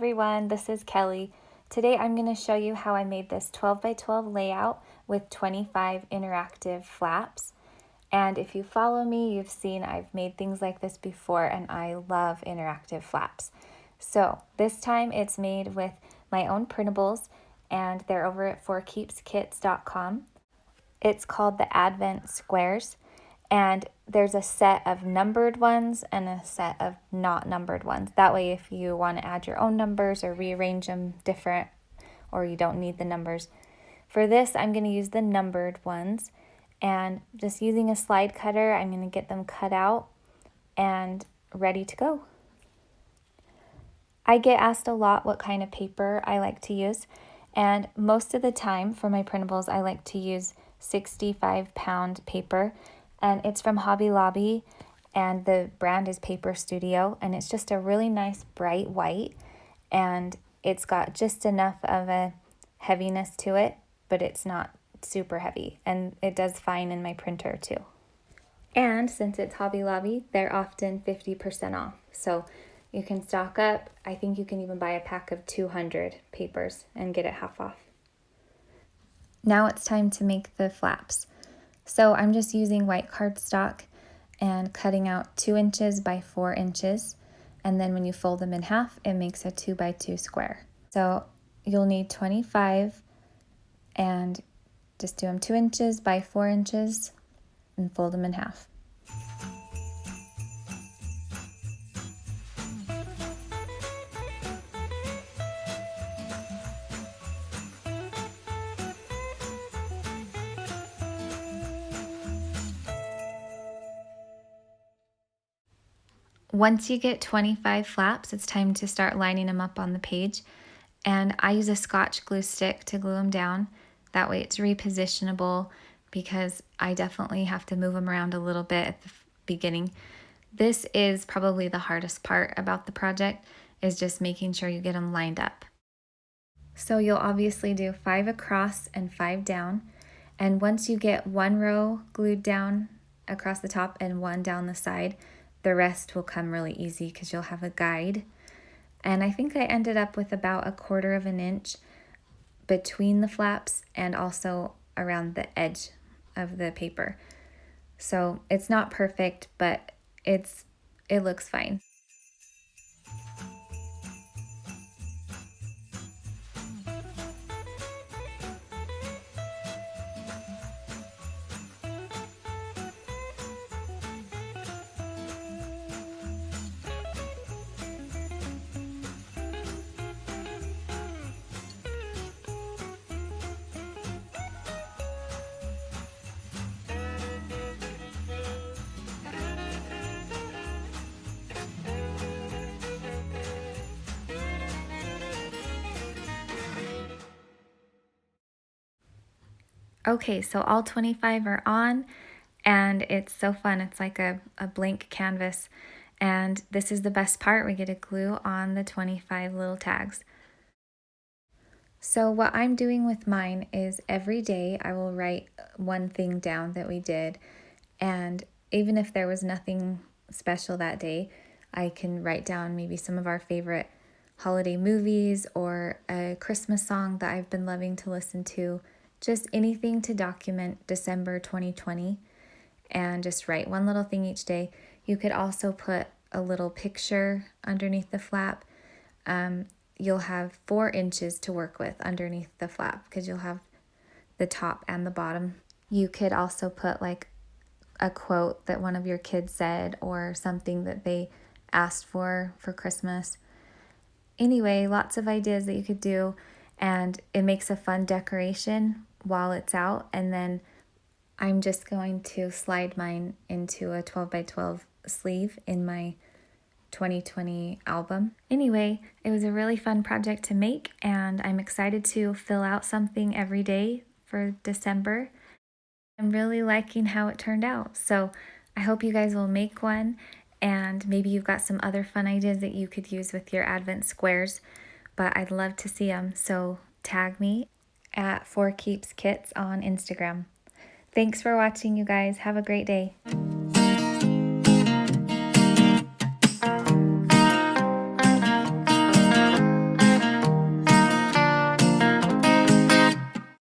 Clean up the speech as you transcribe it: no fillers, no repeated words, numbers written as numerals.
everyone, this is Kelly. Today I'm going to show you how I made this 12 by 12 layout with 25 interactive flaps. And if you follow me, you've seen I've made things like this before and I love interactive flaps. So this time it's made with my own printables and they're over at forkeepskits.com. It's called the Advent Squares. And there's a set of numbered ones and a set of not numbered ones. That way, if you want to add your own numbers or rearrange them different, or you don't need the numbers. For this, I'm going to use the numbered ones. And just using a slide cutter, I'm going to get them cut out and ready to go. I get asked a lot what kind of paper I like to use. And most of the time for my printables, I like to use 65-pound paper. And it's from Hobby Lobby, and the brand is Paper Studio, and it's just a really nice bright white, and it's got just enough of a heaviness to it, but it's not super heavy, and it does fine in my printer too. And since it's Hobby Lobby, they're often 50% off, so you can stock up. I think you can even buy a pack of 200 papers and get it half off. Now it's time to make the flaps. So I'm just using white cardstock and cutting out 2 inches by 4 inches. And then when you fold them in half, it makes a 2 by 2 square. So you'll need 25 and just do them 2 inches by 4 inches and fold them in half. Once you get 25 flaps, it's time to start lining them up on the page. And I use a Scotch glue stick to glue them down. That way it's repositionable because I definitely have to move them around a little bit at the beginning. This is probably the hardest part about the project, is just making sure you get them lined up. So you'll obviously do 5 across and 5 down. And once you get 1 row glued down across the top and 1 down the side, the rest will come really easy because you'll have a guide. And I think I ended up with about 1/4 of an inch between the flaps and also around the edge of the paper. So it's not perfect, but it looks fine. Okay, so all 25 are on, and it's so fun. It's like a blank canvas, and this is the best part. We get to glue on the 25 little tags. So what I'm doing with mine is every day I will write one thing down that we did, and even if there was nothing special that day, I can write down maybe some of our favorite holiday movies or a Christmas song that I've been loving to listen to. Just anything to document December 2020, and just write one little thing each day. You could also put a little picture underneath the flap. You'll have 4 inches to work with underneath the flap because you'll have the top and the bottom. You could also put like a quote that one of your kids said or something that they asked for Christmas. Anyway, lots of ideas that you could do, and it makes a fun decoration while it's out. And then I'm just going to slide mine into a 12 by 12 sleeve in my 2020 album. Anyway, it was a really fun project to make, and I'm excited to fill out something every day for December. I'm really liking how it turned out, so I hope you guys will make one, and maybe you've got some other fun ideas that you could use with your Advent squares, but I'd love to see them, so tag me at 4keepskits on Instagram. Thanks for watching, you guys. Have a great day.